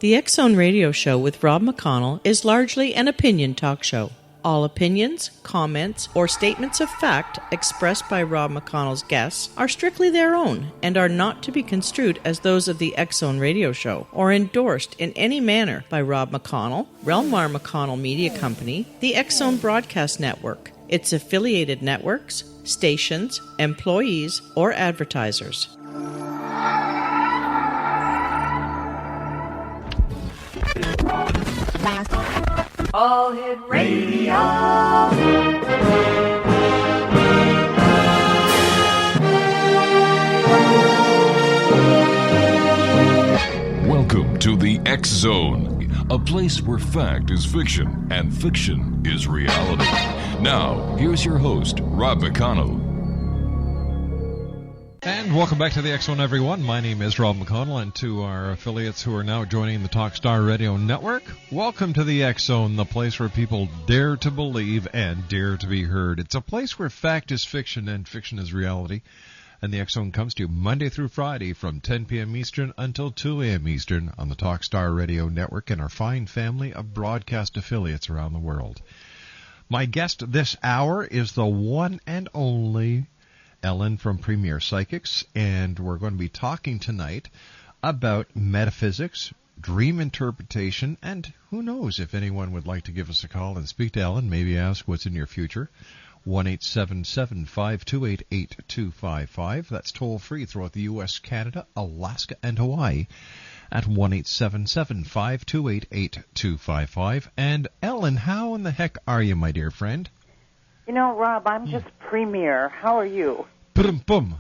The X Zone Radio Show with Rob McConnell is largely an opinion talk show. All opinions, comments, or statements of fact expressed by Rob McConnell's guests are strictly their own and are not to be construed as those of the X Zone Radio Show or endorsed in any manner by Rob McConnell, Relmar McConnell Media Company, the X Zone Broadcast Network, its affiliated networks, stations, employees, or advertisers. All Hit Radio. Welcome to the X Zone, a place where fact is fiction and fiction is reality. Now, here's your host, Rob McConnell. And welcome back to the X Zone, everyone. My name is Rob McConnell, and to our affiliates who are now joining the Talkstar Radio Network, welcome to the X Zone, the place where people dare to believe and dare to be heard. It's a place where fact is fiction and fiction is reality. And the X Zone comes to you Monday through Friday from 10 p.m. Eastern until 2 a.m. Eastern on the Talkstar Radio Network and our fine family of broadcast affiliates around the world. My guest this hour is the one and only Ellen from Premier Psychics, and we're going to be talking tonight about metaphysics, dream interpretation, and who knows if anyone would like to give us a call and speak to Ellen, maybe ask what's in your future. 1-877-528-8255. That's toll-free throughout the U.S., Canada, Alaska, and Hawaii at 1-877-528-8255. And Ellen, how in the heck are you, my dear friend? You know, Rob, I'm just Premier. How are you? Boom.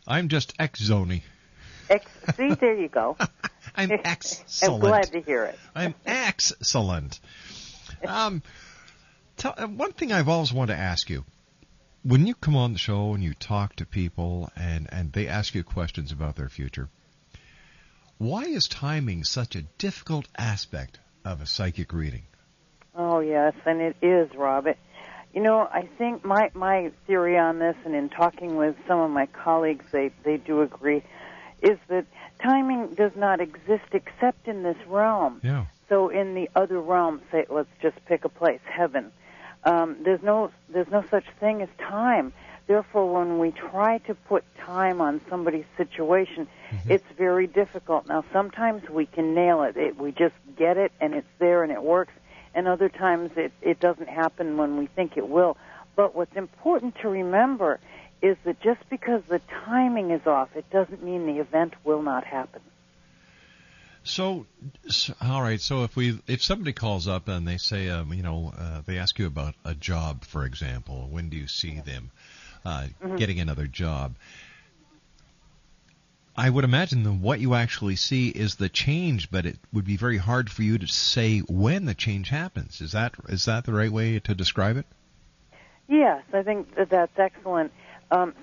I'm just X-Zony. See, there you go. I'm excellent. I'm glad to hear it. I'm excellent. One thing I've always wanted to ask you, when you come on the show and you talk to people and they ask you questions about their future, why is timing such a difficult aspect of a psychic reading? Oh, yes, and it is, Rob. You know, I think my theory on this, and in talking with some of my colleagues, they do agree, is that timing does not exist except in this realm. Yeah. So in the other realm, say, let's just pick a place, heaven, there's no such thing as time. Therefore, when we try to put time on somebody's situation, it's very difficult. Now, sometimes we can nail it. We just get it, and it's there, and it works. And other times it doesn't happen when we think it will. But what's important to remember is that just because the timing is off, it doesn't mean the event will not happen. So all right. So if somebody calls up and they say, they ask you about a job, for example, when do you see them getting another job? I would imagine that what you actually see is the change, but it would be very hard for you to say when the change happens. Is that the right way to describe it? Yes, I think that's excellent.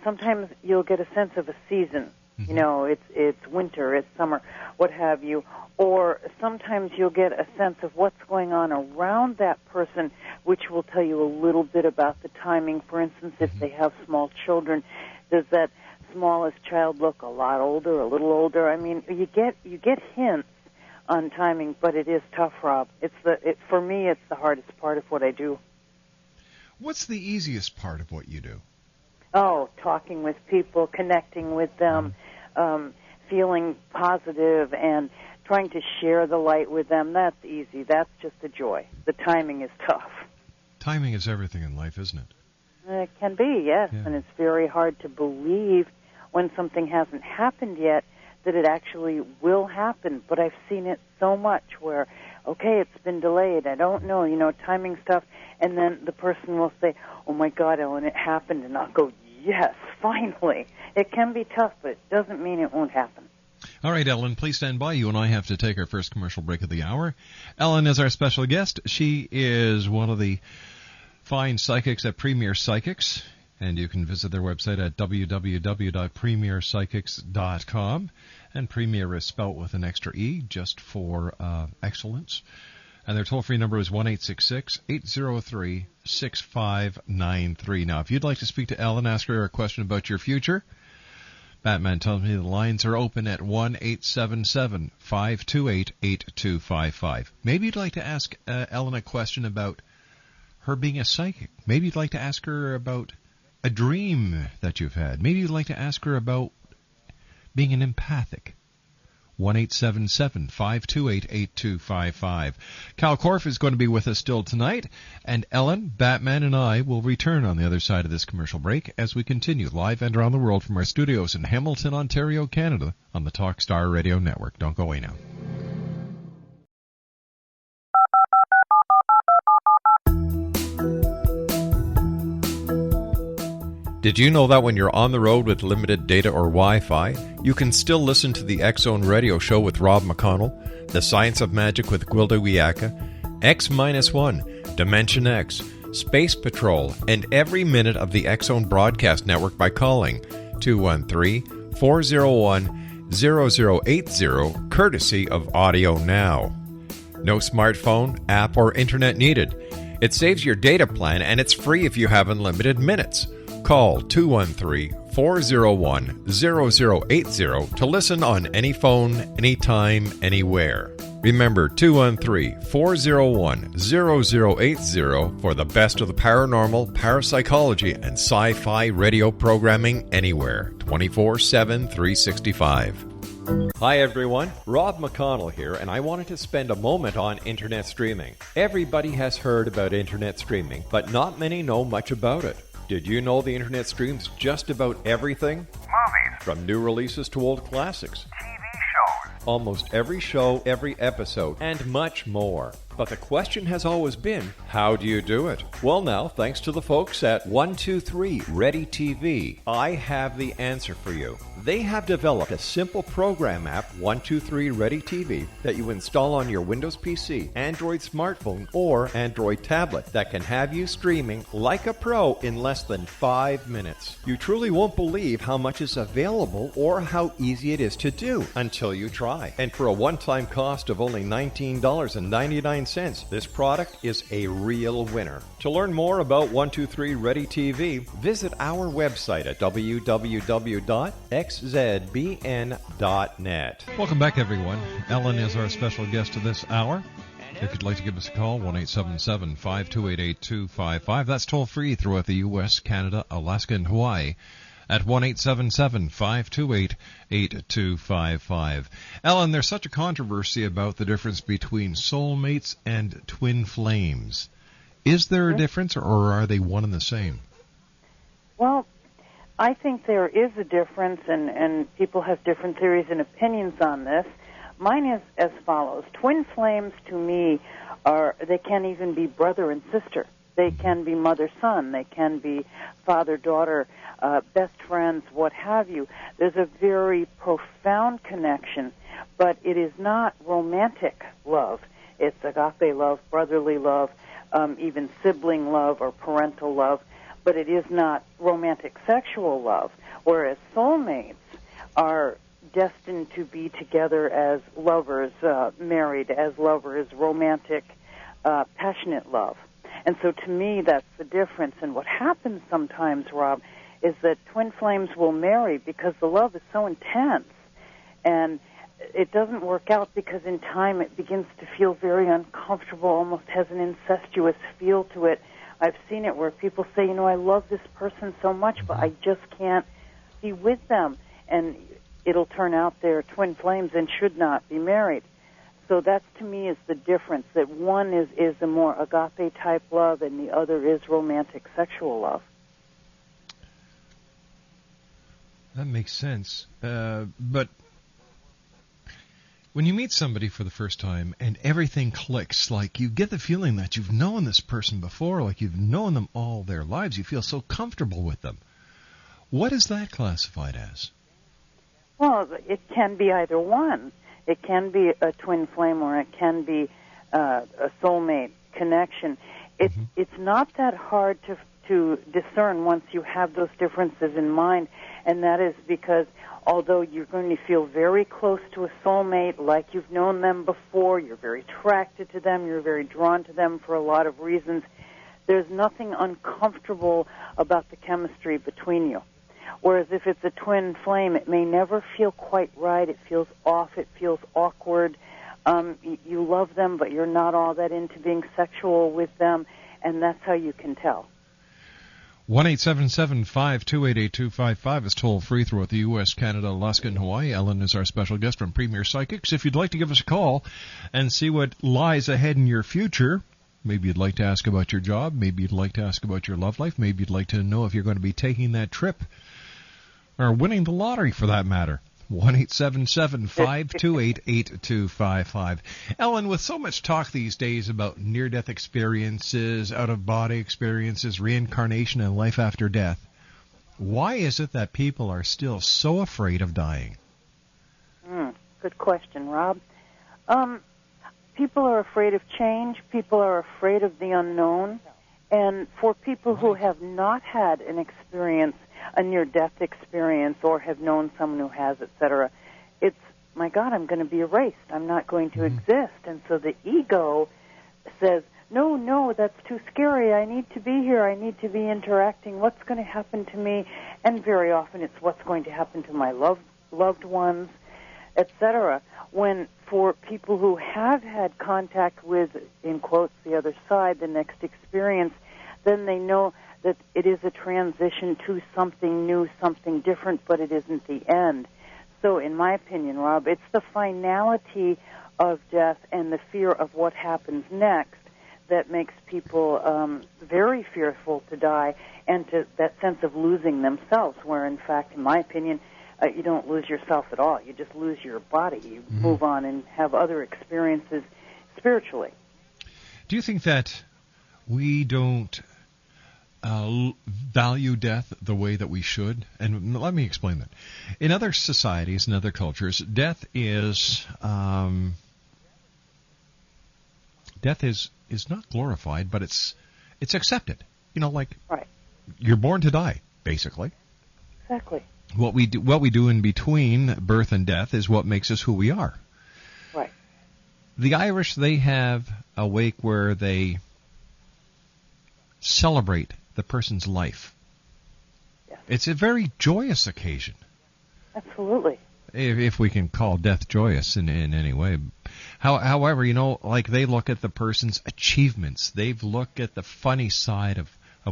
Sometimes you'll get a sense of a season. Mm-hmm. You know, it's winter, it's summer, what have you. Or sometimes you'll get a sense of what's going on around that person, which will tell you a little bit about the timing. For instance, if they have small children, does that smallest child look a lot older, a little older? I mean, you get hints on timing, but it is tough, Rob. For me, it's the hardest part of what I do. What's the easiest part of what you do? Oh, talking with people, connecting with them, feeling positive, and trying to share the light with them. That's easy. That's just a joy. The timing is tough. Timing is everything in life, isn't it? It can be, yes, yeah. And it's very hard to believe when something hasn't happened yet that it actually will happen. But I've seen it so much where, okay, it's been delayed, I don't know, timing stuff, and then the person will say, oh my God, Ellen, it happened, and I'll go, yes, finally. It can be tough, but it doesn't mean it won't happen. All right, Ellen, please stand by. You and I have to take our first commercial break of the hour. Ellen is our special guest. She is one of the fine psychics at Premier Psychics, and you can visit their website at www.premierpsychics.com. And Premier is spelt with an extra E, just for excellence. And their toll-free number is 1-866-803-6593. Now, if you'd like to speak to Ellen, ask her a question about your future, Batman tells me the lines are open at 1-877-528-8255. Maybe you'd like to ask Ellen a question about her being a psychic. Maybe you'd like to ask her about a dream that you've had. Maybe you'd like to ask her about being an empathic. 1-877-528-8255. Cal Korff is going to be with us still tonight, and Ellen, Batman, and I will return on the other side of this commercial break as we continue live and around the world from our studios in Hamilton, Ontario, Canada, on the Talkstar Radio Network. Don't go away now. Did you know that when you're on the road with limited data or Wi-Fi, you can still listen to the X-Zone Radio Show with Rob McConnell, The Science of Magic with Gwilda Wiyaka, X-1, Dimension X, Space Patrol, and every minute of the X-Zone broadcast network by calling 213-401-0080, courtesy of Audio Now. No smartphone, app, or internet needed. It saves your data plan, and it's free if you have unlimited minutes. Call 213-401-0080 to listen on any phone, anytime, anywhere. Remember, 213-401-0080 for the best of the paranormal, parapsychology, and sci-fi radio programming anywhere, 24/7, 365. Hi everyone, Rob McConnell here, and I wanted to spend a moment on internet streaming. Everybody has heard about internet streaming, but not many know much about it. Did you know the internet streams just about everything? Movies. From new releases to old classics. TV shows. Almost every show, every episode, and much more. But the question has always been, how do you do it? Well now, thanks to the folks at 123 Ready TV, I have the answer for you. They have developed a simple program app, 123 Ready TV, that you install on your Windows PC, Android smartphone, or Android tablet that can have you streaming like a pro in less than 5 minutes. You truly won't believe how much is available or how easy it is to do until you try. And for a one-time cost of only $19.99, this product is a real winner. To learn more about 123 Ready TV, visit our website at www.xzbn.net. Welcome back, everyone. Ellen is our special guest of this hour. If you'd like to give us a call, 1-877-528-8255. That's toll-free throughout the U.S., Canada, Alaska, and Hawaii at 1-877-528-8255. Ellen, there's such a controversy about the difference between soulmates and twin flames. Is there a difference, or are they one and the same? Well, I think there is a difference, and people have different theories and opinions on this. Mine is as follows. Twin flames, to me, they can even be brother and sister. They can be mother-son. They can be father-daughter, best friends, what have you. There's a very profound connection, but it is not romantic love. It's agape love, brotherly love, even sibling love or parental love, but it is not romantic sexual love, whereas soulmates are destined to be together as lovers, married as lovers, romantic, passionate love. And so to me, that's the difference. And what happens sometimes, Rob, is that twin flames will marry because the love is so intense. And it doesn't work out because in time it begins to feel very uncomfortable, almost has an incestuous feel to it. I've seen it where people say, I love this person so much, but I just can't be with them. And it'll turn out they're twin flames and should not be married. So that, to me, is the difference, that one is a more agape-type love and the other is romantic sexual love. That makes sense. But when you meet somebody for the first time and everything clicks, like you get the feeling that you've known this person before, like you've known them all their lives, you feel so comfortable with them. What is that classified as? Well, it can be either one. It can be a twin flame or it can be a soulmate connection. It's not that hard to discern once you have those differences in mind, and that is because although you're going to feel very close to a soulmate, like you've known them before, you're very attracted to them, you're very drawn to them for a lot of reasons, there's nothing uncomfortable about the chemistry between you. Whereas if it's a twin flame, it may never feel quite right. It feels off. It feels awkward. You love them, but you're not all that into being sexual with them, and that's how you can tell. 1-877-528-8255 is toll-free throughout the U.S., Canada, Alaska, and Hawaii. Ellen is our special guest from Premier Psychics. If you'd like to give us a call and see what lies ahead in your future, maybe you'd like to ask about your job, maybe you'd like to ask about your love life, maybe you'd like to know if you're going to be taking that trip or winning the lottery for that matter. 1-877-528-8255. Ellen, with so much talk these days about near-death experiences, out-of-body experiences, reincarnation, and life after death, why is it that people are still so afraid of dying? Good question, Rob. People are afraid of change. People are afraid of the unknown. And for people who have not had an experience, a near-death experience, or have known someone who has, etc., it's, my God, I'm going to be erased. I'm not going to exist. And so the ego says, no, that's too scary. I need to be here. I need to be interacting. What's going to happen to me? And very often it's what's going to happen to my loved ones, etc. When for people who have had contact with, in quotes, the other side, the next experience, then they know that it is a transition to something new, something different, but it isn't the end. So in my opinion, Rob, it's the finality of death and the fear of what happens next that makes people very fearful to die, and to that sense of losing themselves, where in fact, in my opinion, you don't lose yourself at all. You just lose your body. You move on and have other experiences spiritually. Do you think that we don't value death the way that we should? And let me explain that. In other societies and other cultures, death is not glorified, but it's accepted. You know, like right. You're born to die, basically. Exactly. What we do in between birth and death is what makes us who we are. Right. The Irish, they have a wake where they celebrate the person's life. Yes. It's a very joyous occasion. Absolutely. If we can call death joyous in any way. However, you know, like they look at the person's achievements. They've looked at the funny side of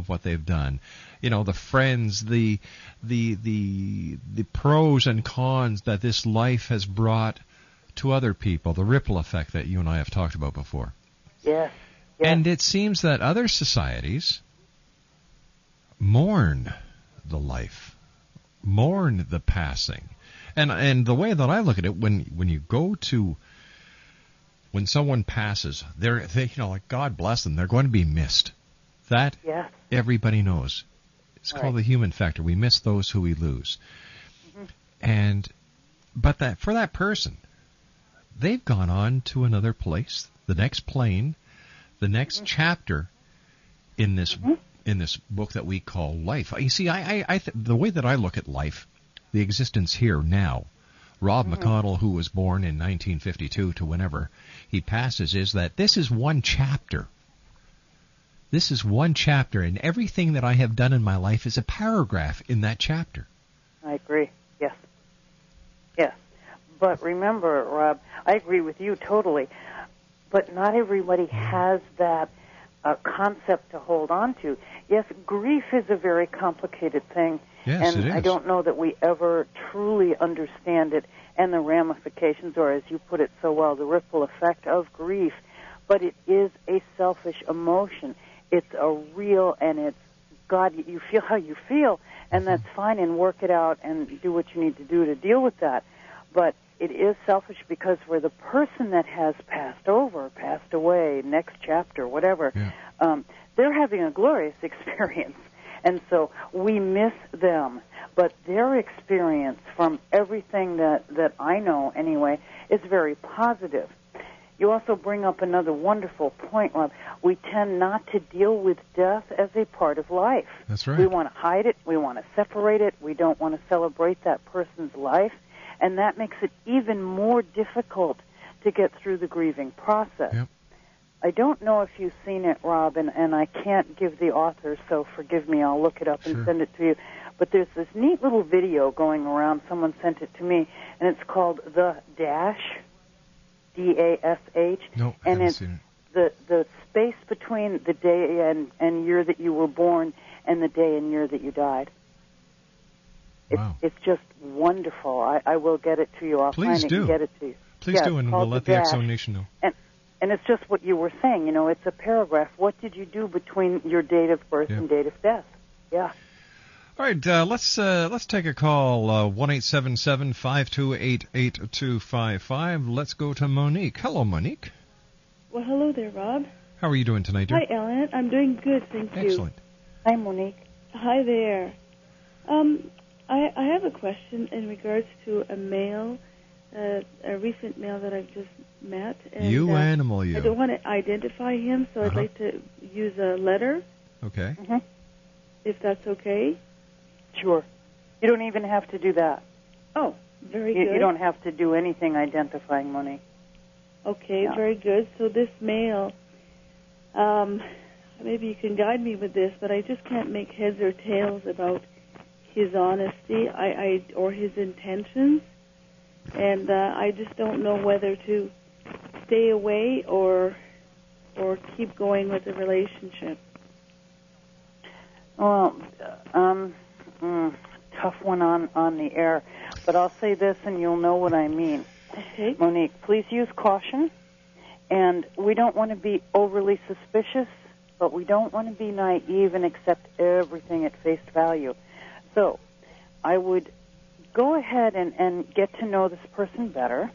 what they've done. You know, the friends, the pros and cons that this life has brought to other people, the ripple effect that you and I have talked about before. Yes. And it seems that other societies mourn the life, mourn the passing. And the way that I look at it, when someone passes, they you know, like, God bless them, they're going to be missed. That everybody knows. It's called the human factor. We miss those who we lose. But that for that person, they've gone on to another place, the next plane, the next chapter in this book that we call life. You see, the way that I look at life, the existence here now, Rob McConnell, who was born in 1952 to whenever he passes, is that this is one chapter. This is one chapter, and everything that I have done in my life is a paragraph in that chapter. I agree. Yes. Yes. But remember, Rob, I agree with you totally, but not everybody has that concept to hold on to. Yes, grief is a very complicated thing, yes, and it is. I don't know that we ever truly understand it and the ramifications, or as you put it so well, the ripple effect of grief. But it is a selfish emotion. It's a real, and it's, God, you feel how you feel, and that's fine, and work it out and do what you need to do to deal with that. But it is selfish because for the person that has passed away, next chapter, whatever, they're having a glorious experience. And so we miss them. But their experience, from everything that I know anyway, is very positive. You also bring up another wonderful point, Rob. We tend not to deal with death as a part of life. That's right. We want to hide it. We want to separate it. We don't want to celebrate that person's life. And that makes it even more difficult to get through the grieving process. Yep. I don't know if you've seen it, Rob, and I can't give the author, so forgive me. I'll look it up and send it to you. But there's this neat little video going around. Someone sent it to me, and it's called The Dash, D-A-S-H. No, I and haven't it's seen the space between the day and year that you were born and the day and year that you died. Wow. It's just wonderful. I will get it to you. I'll Please find do. it and get it to you. Please do, and we'll let the X-Zone Nation know. And it's just what you were saying. You know, it's a paragraph. What did you do between your date of birth and date of death? Yeah. All right, let's take a call. 1-877-528-8255. Let's go to Monique. Hello, Monique. Well, hello there, Rob. How are you doing tonight, dear? Hi, Ellen. I'm doing good, thank you. Excellent. Hi, Monique. Hi there. I have a question in regards to a male, a recent male that I've just met. And, you animal, you. I don't want to identify him, so I'd like to use a letter. Okay. Mm-hmm. If that's okay. Sure. You don't even have to do that. Oh, very good. You don't have to do anything identifying, Monique. Okay, Yeah. very good. So this male, maybe you can guide me with this, but I just can't make heads or tails about his honesty or his intentions, and I just don't know whether to stay away or keep going with the relationship. Well, tough one on the air, but I'll say this and you'll know what I mean. Okay. Monique, please use caution, and we don't want to be overly suspicious, but we don't want to be naive and accept everything at face value. So I would go ahead and get to know this person better,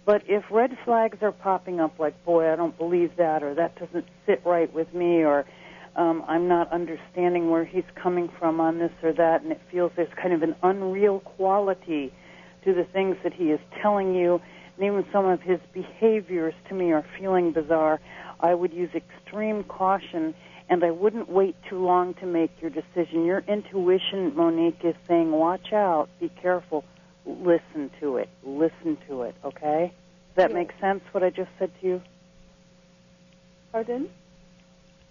but if red flags are popping up like, boy, I don't believe that, or that doesn't sit right with me, or I'm not understanding where he's coming from on this or that, and it feels there's kind of an unreal quality to the things that he is telling you, and even some of his behaviors to me are feeling bizarre, I would use extreme caution, and I wouldn't wait too long to make your decision. Your intuition, Monique, is saying, watch out, be careful, listen to it, okay? Does that make sense, what I just said to you? Pardon?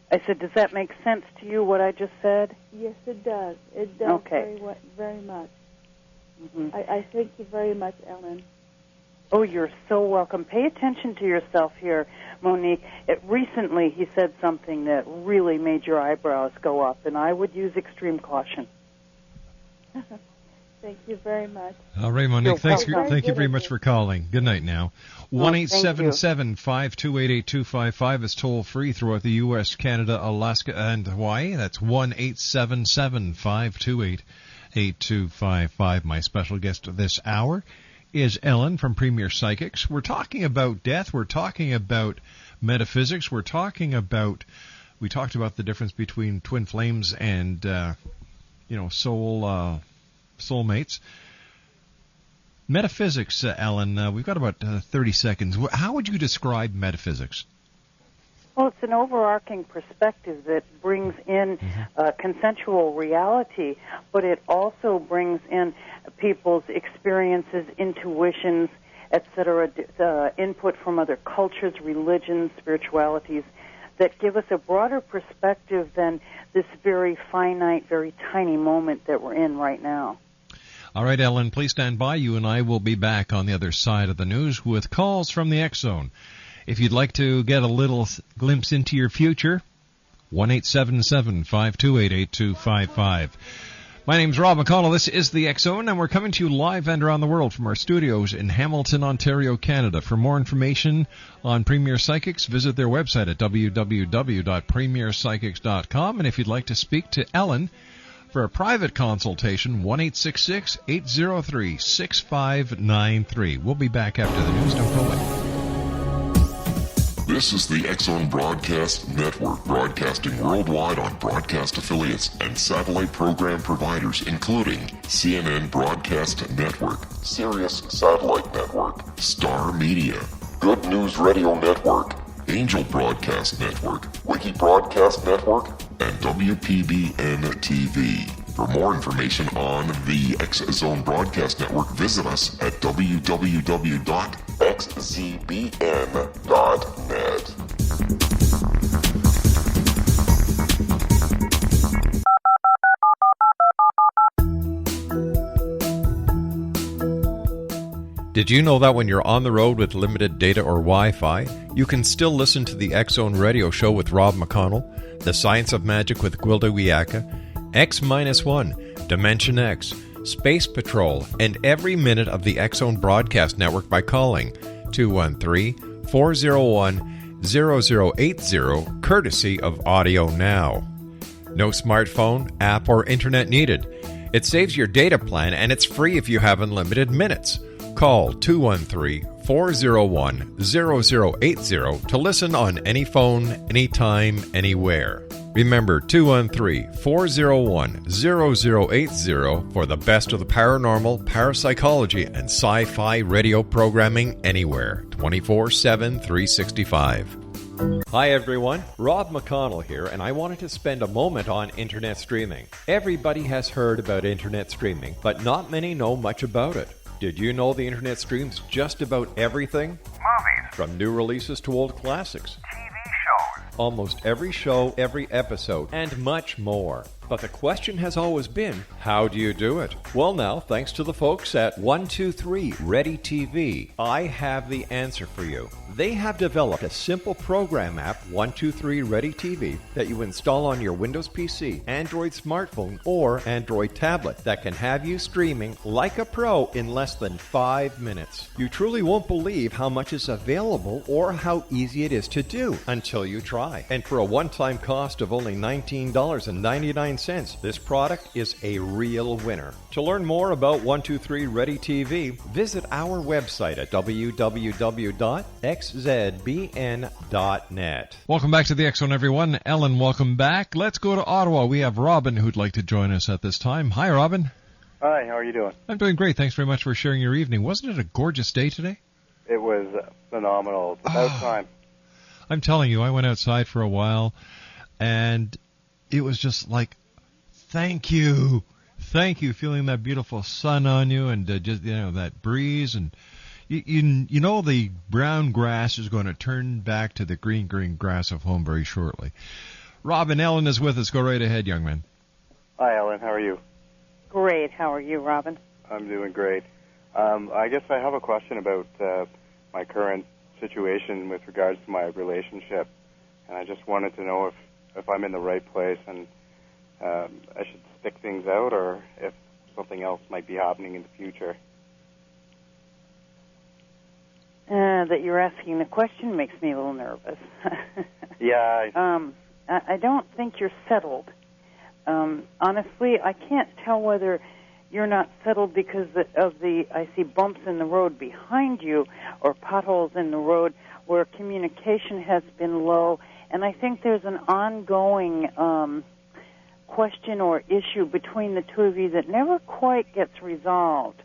I said, does that make sense to you, what I just said? Yes, it does. It does. Okay. Very much. Mm-hmm. I thank you very much, Ellen. Oh, you're so welcome. Pay attention to yourself here, Monique. Recently, he said something that really made your eyebrows go up, and I would use extreme caution. Thank you very much. All right, Monique. Thank you very much for calling. Good night now. 1-877-528-8255 is toll free throughout the U.S., Canada, Alaska, and Hawaii. That's 1-877-528-8255. My special guest this hour is Ellen from Premier Psychics. We're talking about death. We're talking about metaphysics. We talked about the difference between twin flames and, soulmates. Metaphysics, Ellen, we've got about 30 seconds. How would you describe metaphysics? Well, it's an overarching perspective that brings in consensual reality, but it also brings in people's experiences, intuitions, etc., input from other cultures, religions, spiritualities, that give us a broader perspective than this very finite, very tiny moment that we're in right now. All right, Ellen, please stand by. You and I will be back on the other side of the news with calls from the X-Zone. If you'd like to get a little glimpse into your future, 1-877-528-8255. My name's Rob McConnell. This is the X-Zone, and we're coming to you live and around the world from our studios in Hamilton, Ontario, Canada. For more information on Premier Psychics, visit their website at www.premierpsychics.com. And if you'd like to speak to Ellen for a private consultation, 1-866-803-6593. We'll be back after the news. Don't go away. This is the X-Zone Broadcast Network, broadcasting worldwide on broadcast affiliates and satellite program providers, including CNN Broadcast Network, Sirius Satellite Network, Star Media, Good News Radio Network, Angel Broadcast Network, Wiki Broadcast Network, and WPBN TV. For more information on the X-Zone Broadcast Network, visit us at www.xzbn.net. Did you know that when you're on the road with limited data or Wi-Fi, you can still listen to the X-Zone Radio Show with Rob McConnell, The Science of Magic with Gwilda Wiyaka, X-1, Dimension X, Space Patrol, and every minute of the X-Zone Broadcast Network by calling 213-401-0080, courtesy of Audio Now. No smartphone, app, or internet needed. It saves your data plan, and it's free if you have unlimited minutes. Call 213-401-0080 to listen on any phone, anytime, anywhere. Remember, 213-401-0080 for the best of the paranormal, parapsychology, and sci-fi radio programming anywhere, 24/7, 365. Hi everyone, Rob McConnell here, and I wanted to spend a moment on internet streaming. Everybody has heard about internet streaming, but not many know much about it. Did you know the internet streams just about everything? Movies. From new releases to old classics. TV shows. Almost every show, every episode, and much more. But the question has always been, how do you do it? Well now, thanks to the folks at 123 Ready TV, I have the answer for you. They have developed a simple program app, 123 Ready TV, that you install on your Windows PC, Android smartphone, or Android tablet that can have you streaming like a pro in less than 5 minutes. You truly won't believe how much is available or how easy it is to do until you try. And for a one-time cost of only $19.99, this product is a real winner. To learn more about 123 Ready TV, visit our website at www.xzbn.net. Welcome back to the X-Zone, everyone. Ellen, welcome back. Let's go to Ottawa. We have Robin who'd like to join us at this time. Hi, Robin. Hi, how are you doing? I'm doing great. Thanks very much for sharing your evening. Wasn't it a gorgeous day today? It was phenomenal. It's about time. I'm telling you, I went outside for a while, and it was just like, thank you, feeling that beautiful sun on you, and just that breeze, and you know the brown grass is going to turn back to the green grass of home very shortly. Robin, Ellen is with us. Go right ahead, young man. Hi, Ellen. How are you? Great. How are you, Robin? I'm doing great. I guess I have a question about my current situation with regards to my relationship, and I just wanted to know if I'm in the right place and I should stick things out, or if something else might be happening in the future. That you're asking the question makes me a little nervous. Yeah. I don't think you're settled. Honestly, I can't tell whether you're not settled because I see bumps in the road behind you or potholes in the road where communication has been low, and I think there's an ongoing question or issue between the two of you that never quite gets resolved.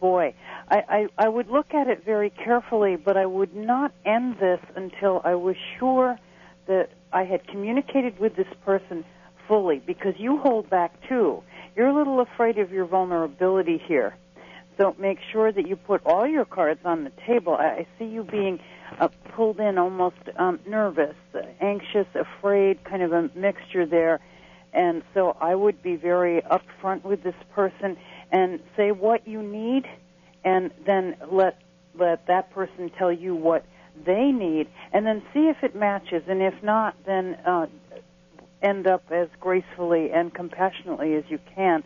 Boy, I would look at it very carefully, but I would not end this until I was sure that I had communicated with this person fully, because you hold back too. You're a little afraid of your vulnerability here. So make sure that you put all your cards on the table. I see you being pulled in, almost nervous, anxious, afraid, kind of a mixture there. And so I would be very upfront with this person and say what you need, and then let that person tell you what they need, and then see if it matches. And if not, then end up as gracefully and compassionately as you can.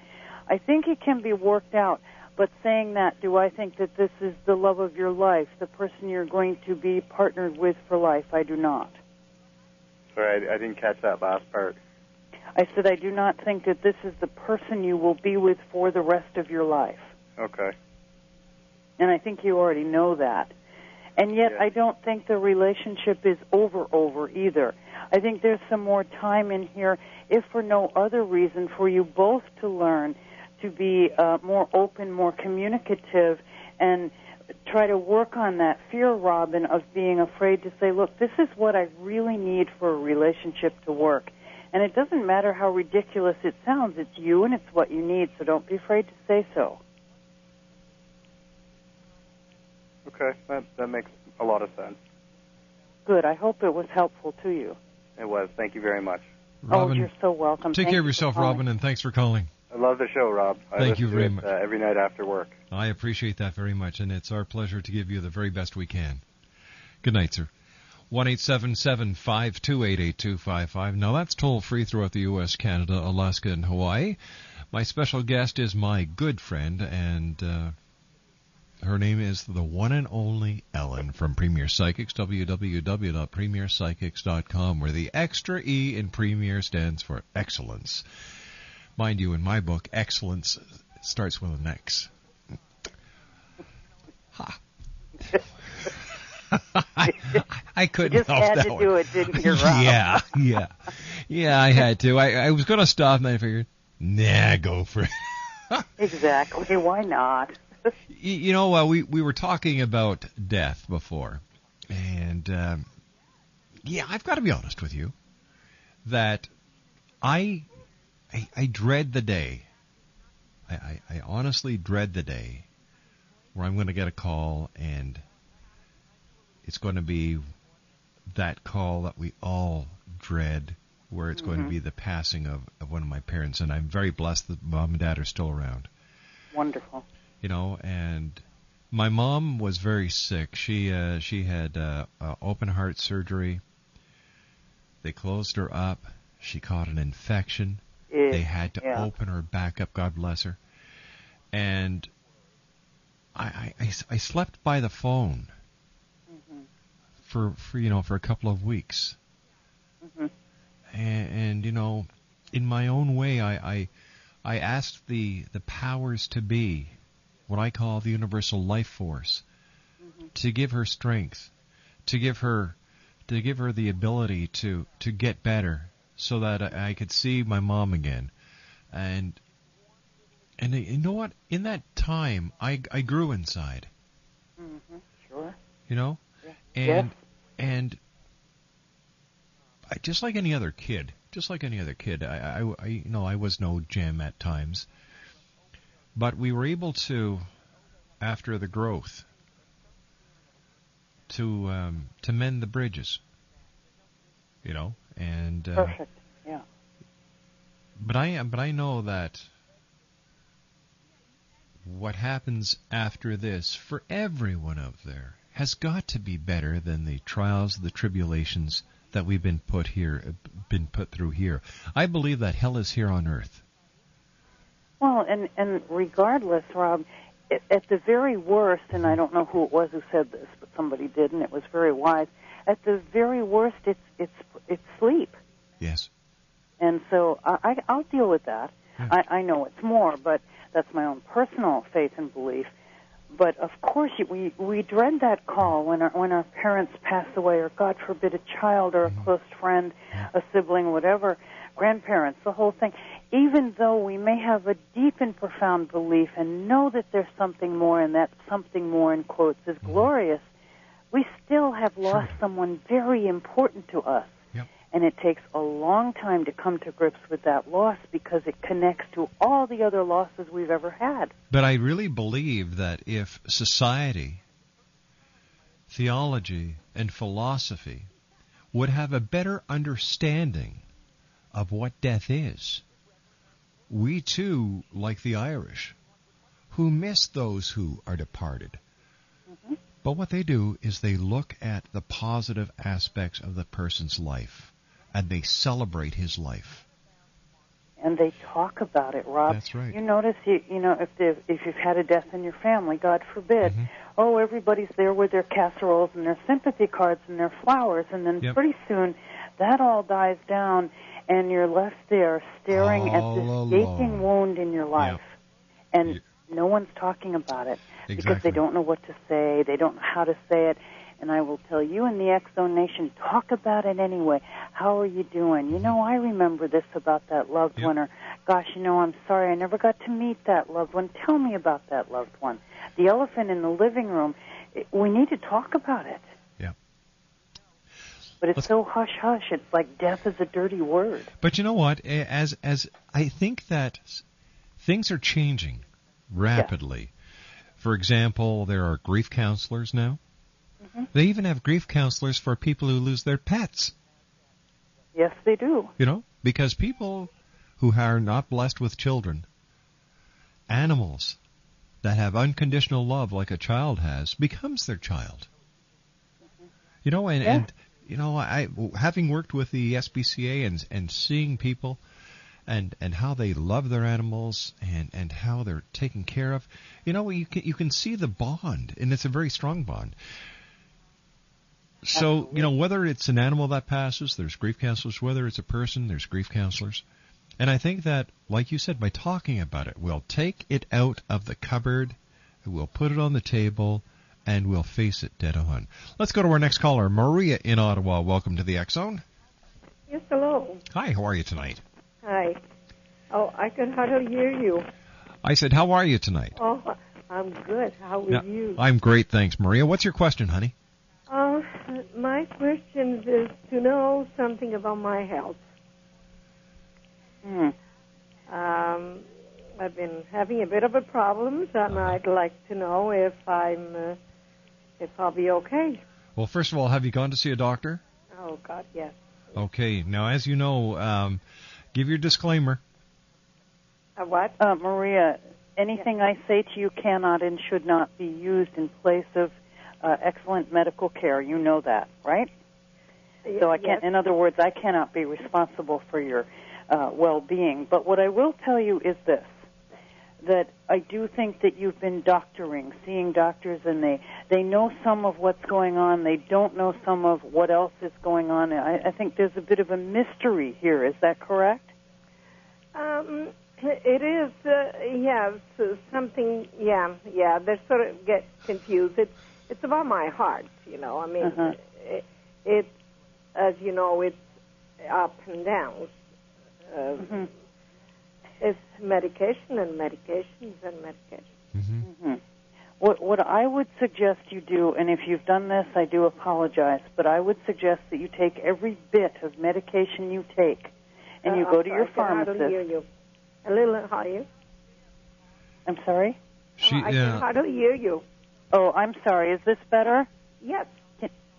I think it can be worked out. But saying that, do I think that this is the love of your life, the person you're going to be partnered with for life? I do not. Sorry, I didn't catch that last part. I said I do not think that this is the person you will be with for the rest of your life. Okay. And I think you already know that. And yet I don't think the relationship is over either. I think there's some more time in here, if for no other reason, for you both to learn to be more open, more communicative, and try to work on that fear, Robin, of being afraid to say, look, this is what I really need for a relationship to work. And it doesn't matter how ridiculous it sounds. It's you and it's what you need, so don't be afraid to say so. Okay, that makes a lot of sense. Good. I hope it was helpful to you. It was. Thank you very much. Robin, you're so welcome. Take care of yourself, Robin, and thanks for calling. I love the show, Rob. Thank you very much. Every night after work. I appreciate that very much, and it's our pleasure to give you the very best we can. Good night, sir. 1-877-528-8255. Now, that's toll-free throughout the U.S., Canada, Alaska, and Hawaii. My special guest is my good friend, and her name is the one and only Ellen from Premier Psychics, www.premierpsychics.com, where the extra E in Premier stands for excellence. Mind you, in my book, excellence starts with an X. Ha. I couldn't help that one. You just had to do it, didn't you, Rob? Yeah, I had to. I was going to stop, and I figured, nah, go for it. Exactly. Why not? You know, we were talking about death before, and I've got to be honest with you that I dread the day. I honestly dread the day where I'm going to get a call, and it's going to be that call that we all dread, where it's going to be the passing of one of my parents. And I'm very blessed that Mom and Dad are still around. Wonderful. You know, and my mom was very sick. She had open heart surgery. They closed her up. She caught an infection. They had to open her back up, God bless her. And I slept by the phone for a couple of weeks. And you know, in my own way, I asked the powers to be, what I call the universal life force, to give her strength, to give her the ability to get better, so that I could see my mom again. And you know what? In that time, I grew inside. Sure. You know? Yeah. And just like any other kid, I was no gem at times. But we were able to, after the growth, to mend the bridges. You know? And Perfect. Yeah. But I know that what happens after this for everyone out there has got to be better than the trials, the tribulations that we've been put through here. I believe that hell is here on earth. Well, and regardless, Rob, at the very worst, and I don't know who it was who said this, but somebody did, and it was very wise. At the very worst, it's sleep. Yes. And so I'll deal with that. Yeah. I know it's more, but that's my own personal faith and belief. But of course, we dread that call when our parents pass away, or God forbid, a child or a close friend, a sibling, whatever, grandparents, the whole thing. Even though we may have a deep and profound belief and know that there's something more, and that something more, in quotes, is glorious, we still have lost someone very important to us. Yep. And it takes a long time to come to grips with that loss, because it connects to all the other losses we've ever had. But I really believe that if society, theology, and philosophy would have a better understanding of what death is, we too, like the Irish, who miss those who are departed. But what they do is they look at the positive aspects of the person's life, and they celebrate his life. And they talk about it, Rob. That's right. You notice, if you've had a death in your family, God forbid, everybody's there with their casseroles and their sympathy cards and their flowers, and then pretty soon that all dies down, and you're left there staring at this gaping wound in your life. And no one's talking about it because they don't know what to say. They don't know how to say it. And I will tell you in the X-Zone Nation, talk about it anyway. How are you doing? You know, I remember this about that loved one. Or, gosh, I'm sorry, I never got to meet that loved one. Tell me about that loved one. The elephant in the living room, we need to talk about it. Yeah. But it's so hush-hush. It's like death is a dirty word. But you know what? As I think that things are changing rapidly. For example, there are grief counselors now. They even have grief counselors for people who lose their pets. Yes, they do. Because people who are not blessed with children animals that have unconditional love like a child has becomes their child. You know, and you know, I having worked with the SPCA and seeing people and how they love their animals and how they're taken care of, you know, you can see the bond, and it's a very strong bond. So, Absolutely. you know, whether it's an animal that passes, there's grief counselors. Whether it's a person, there's grief counselors. And I think that, like you said, by talking about it, we'll take it out of the cupboard, we'll put it on the table, and we'll face it dead on. Let's go to our next caller, Maria in Ottawa. Welcome to the X Zone. Yes, hello. Hi, how are you tonight? Hi. Oh, I can hardly hear you. I said, how are you tonight? Oh, I'm good. How are you? I'm great, thanks, Maria. What's your question, honey? My question is to know something about my health. I've been having a bit of a problem, and I'd like to know if I'll be okay. Well, first of all, have you gone to see a doctor? Oh, God, yes. Okay. Now, as you know, give your disclaimer. What? Maria, anything I say to you cannot and should not be used in place of excellent medical care. You know that, right? So I can't. Yes. In other words, I cannot be responsible for your well-being. But what I will tell you is this: that I do think that you've been doctoring, seeing doctors, and they know some of what's going on. They don't know some of what else is going on. I think there's a bit of a mystery here. Is that correct? It is, so something, they sort of get confused. It's about my heart, you know. I mean, it, as you know, it's up and down. It's medication and medications and medications. What I would suggest you do, and if you've done this, I do apologize, but I would suggest that you take every bit of medication you take, and you go to your pharmacist. I can hardly hear you. A little higher. I'm sorry? I can hardly hear you. Oh, I'm sorry. Is this better? Yes.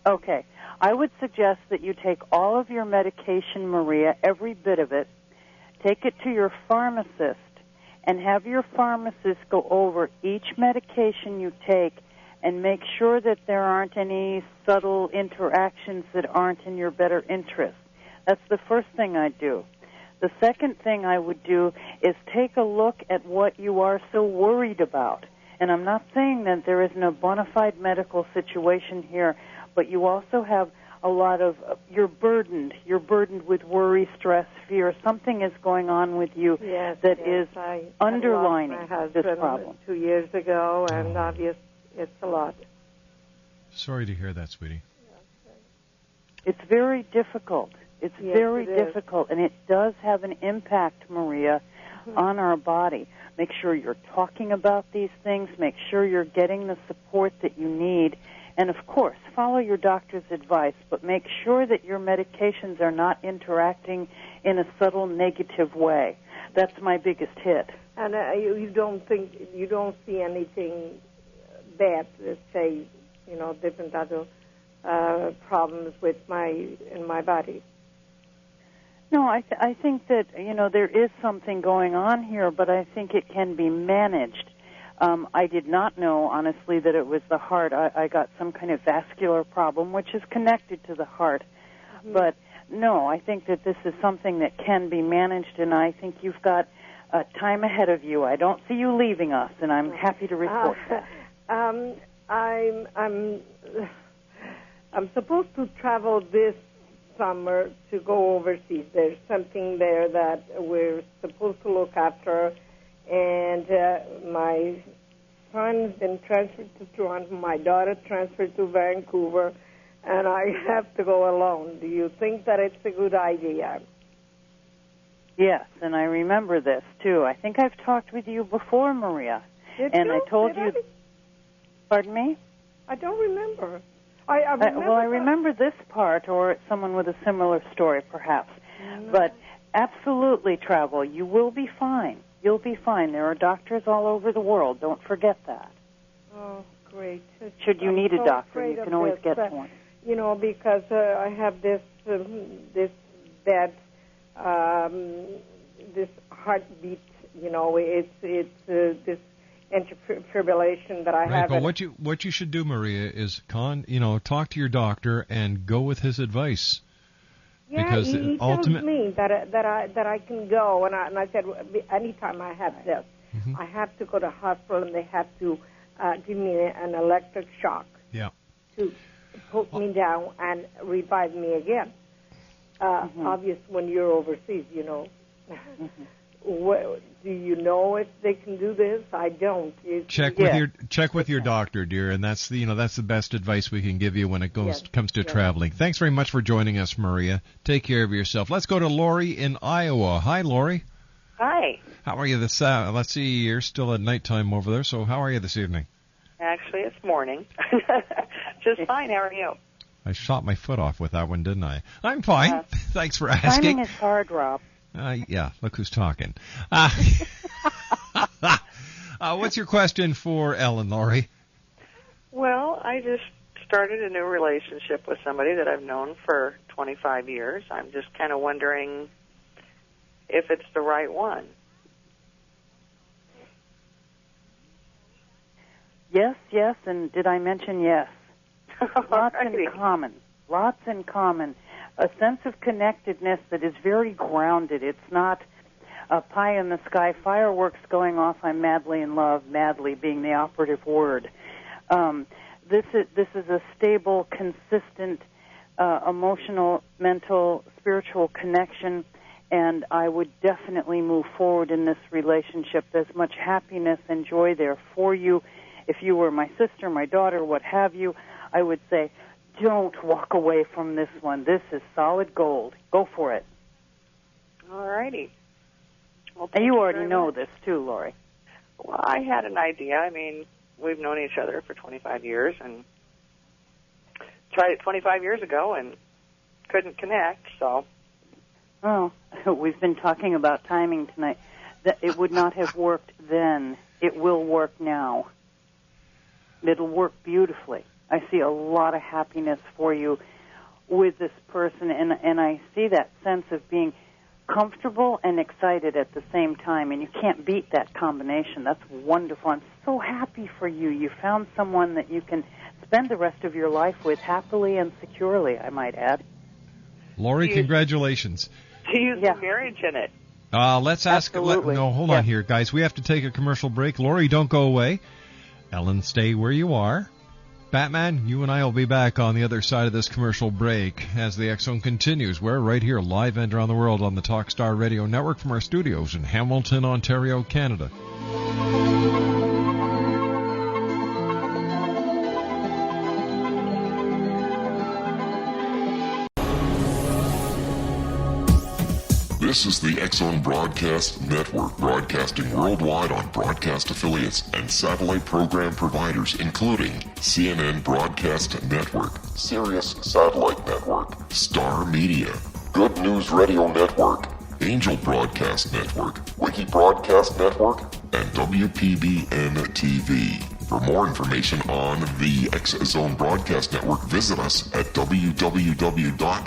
Okay. I would suggest that you take all of your medication, Maria, every bit of it, take it to your pharmacist, and have your pharmacist go over each medication you take and make sure that there aren't any subtle interactions that aren't in your better interest. That's the first thing I'd do. The second thing I would do is take a look at what you are so worried about. And I'm not saying that there isn't a bona fide medical situation here, but you also have a lot of, you're burdened with worry, stress, fear. Something is going on with you that is underlining this problem. 2 years ago, and obviously it's a lot. Sorry to hear that, sweetie. It's very difficult. It's very difficult, and it does have an impact, Maria, on our body. Make sure you're talking about these things. Make sure you're getting the support that you need. And, of course, follow your doctor's advice, but make sure that your medications are not interacting in a subtle negative way. That's my biggest hit. And you don't see anything bad, let's say, you know, different other problems in my body. No, I think that, you know, there is something going on here, but I think it can be managed. I did not know, honestly, that it was the heart. I got some kind of vascular problem, which is connected to the heart. But, no, I think that this is something that can be managed, and I think you've got time ahead of you. I don't see you leaving us, and I'm happy to report that. I'm supposed to travel this summer to go overseas. There's something there that we're supposed to look after, and my son's been transferred to Toronto, my daughter transferred to Vancouver, and I have to go alone. Do you think that it's a good idea? Yes, and I remember this, too. I think I've talked with you before, Maria. Did and you? I told you... Pardon me? I don't remember. I remember this part, or someone with a similar story, perhaps. No. But absolutely travel. You will be fine. You'll be fine. There are doctors all over the world. Don't forget that. Oh, great. Should you need a doctor, you can always get one. You know, because I have this bad, this heartbeat it's this fibrillation that I right, have. But what you should do, Maria, is talk to your doctor and go with his advice. Yeah, because he tells me that I can go, and I said anytime I have this, I have to go to the hospital, and they have to give me an electric shock to put me down and revive me again. Obvious when you're overseas, do you know if they can do this? I don't. Check with your doctor, dear, and that's the best advice we can give you when it comes to traveling. Thanks very much for joining us, Maria. Take care of yourself. Let's go to Lori in Iowa. Hi, Lori. Hi. How are you this? Let's see, you're still at nighttime over there. So how are you this evening? Actually, it's morning. Just fine. How are you? I shot my foot off with that one, didn't I? I'm fine. Thanks for asking. Timing is hard, Rob. Yeah, look who's talking. What's your question for Ellen, Lori? Well, I just started a new relationship with somebody that I've known for 25 years. I'm just kind of wondering if it's the right one. Yes, and did I mention yes? Lots in common. A sense of connectedness that is very grounded. It's not a pie in the sky, fireworks going off, I'm madly in love, madly being the operative word. This is a stable, consistent, emotional, mental, spiritual connection, and I would definitely move forward in this relationship. There's much happiness and joy there for you. If you were my sister, my daughter, what have you, I would say, don't walk away from this one. This is solid gold. Go for it. All righty. Well, and you already know this, too, Lori. Well, I had an idea. I mean, we've known each other for 25 years and tried it 25 years ago and couldn't connect, so. Oh, we've been talking about timing tonight. That it would not have worked then. It will work now. It'll work beautifully. I see a lot of happiness for you with this person, and I see that sense of being comfortable and excited at the same time, and you can't beat that combination. That's wonderful. I'm so happy for you. You found someone that you can spend the rest of your life with happily and securely, I might add. Lori, congratulations. Do you use marriage in it? Let's ask. Absolutely. Hold on here, guys. We have to take a commercial break. Lori, don't go away. Ellen, stay where you are. Batman, you and I will be back on the other side of this commercial break as the X Zone continues. We're right here, live and around the world on the Talkstar Radio Network from our studios in Hamilton, Ontario, Canada. This is the X Zone Broadcast Network, broadcasting worldwide on broadcast affiliates and satellite program providers, including CNN Broadcast Network, Sirius Satellite Network, Star Media, Good News Radio Network, Angel Broadcast Network, Wiki Broadcast Network, and WPBN TV. For more information on the X Zone Broadcast Network, visit us at www.xzbn.net.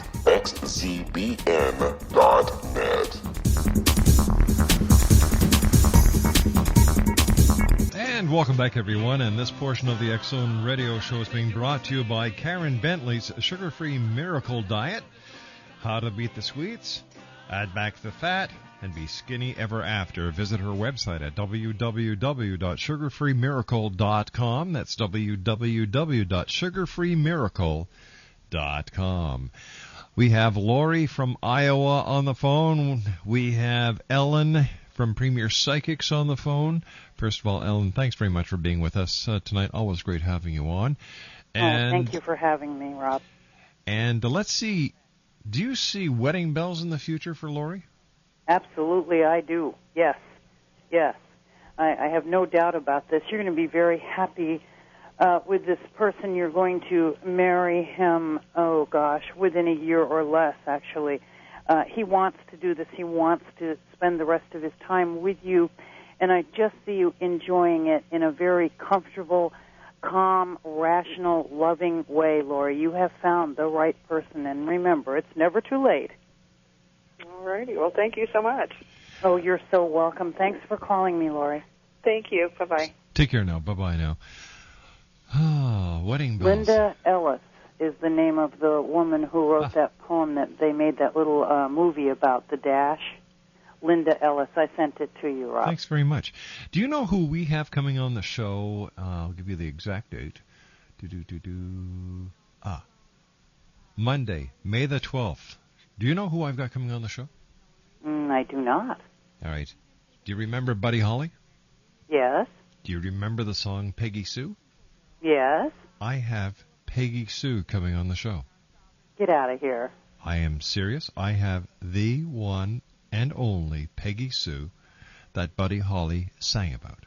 And welcome back, everyone. And this portion of the X Zone Radio Show is being brought to you by Karen Bentley's Sugar-Free Miracle Diet. How to beat the sweets, add back the fat, and be skinny ever after. Visit her website at www.sugarfreemiracle.com. That's www.sugarfreemiracle.com. We have Lori from Iowa on the phone. We have Ellen from Premier Psychics on the phone. First of all, Ellen, thanks very much for being with us tonight. Always great having you on. And, thank you for having me, Rob. And let's see, do you see wedding bells in the future for Lori? Absolutely, I do. Yes. I have no doubt about this. You're going to be very happy with this person. You're going to marry him, within a year or less, actually. He wants to do this. He wants to spend the rest of his time with you, and I just see you enjoying it in a very comfortable, calm, rational, loving way, Lori. You have found the right person, and remember, it's never too late. All righty. Well, thank you so much. Oh, you're so welcome. Thanks for calling me, Lori. Thank you. Bye-bye. Take care now. Bye-bye now. Oh, wedding bells. Linda Ellis is the name of the woman who wrote that poem that they made that little movie about, The Dash. Linda Ellis. I sent it to you, Rob. Thanks very much. Do you know who we have coming on the show? I'll give you the exact date. Monday, May the 12th. Do you know who I've got coming on the show? I do not. All right. Do you remember Buddy Holly? Yes. Do you remember the song Peggy Sue? Yes. I have Peggy Sue coming on the show. Get out of here. I am serious. I have the one and only Peggy Sue that Buddy Holly sang about.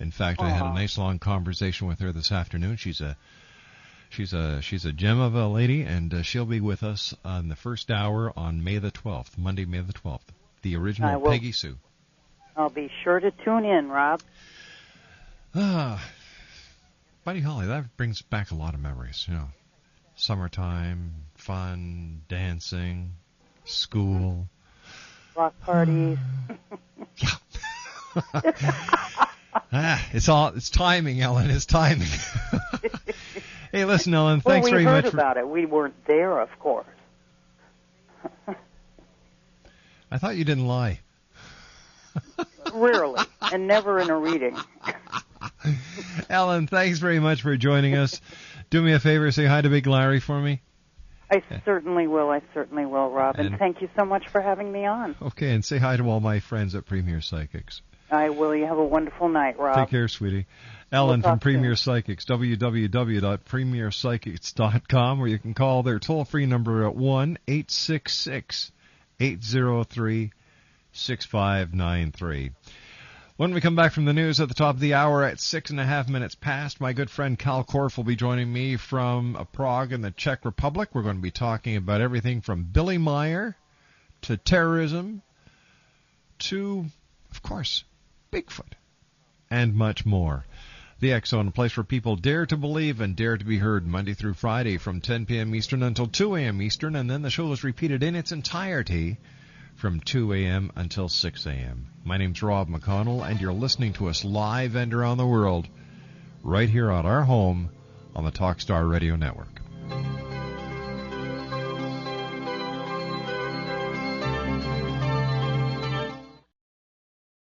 In fact, I had a nice long conversation with her this afternoon. She's a gem of a lady, and she'll be with us on the first hour on May the 12th, Monday, May the 12th. The original Peggy Sue. I'll be sure to tune in, Rob. Buddy Holly, that brings back a lot of memories, you know. Summertime, fun, dancing, school. Rock parties. It's timing, Ellen. It's timing. Hey, listen, Ellen, thanks very much. We heard about it. We weren't there, of course. I thought you didn't lie. Rarely, and never in a reading. Ellen, thanks very much for joining us. Do me a favor, say hi to Big Larry for me. I certainly will, Rob. And thank you so much for having me on. Okay, and say hi to all my friends at Premier Psychics. I will. You have a wonderful night, Rob. Take care, sweetie. Ellen from Premier Psychics, www.premierpsychics.com, where you can call their toll-free number at 1-866-803-6593. When we come back from the news at the top of the hour at 6.5 minutes past, my good friend Cal Korff will be joining me from Prague in the Czech Republic. We're going to be talking about everything from Billy Meyer to terrorism to, of course, Bigfoot and much more. The X-Zone, a place where people dare to believe and dare to be heard, Monday through Friday from 10 p.m. Eastern until 2 a.m. Eastern, and then the show is repeated in its entirety from 2 a.m. until 6 a.m. My name's Rob McConnell, and you're listening to us live and around the world right here on our home on the Talkstar Radio Network.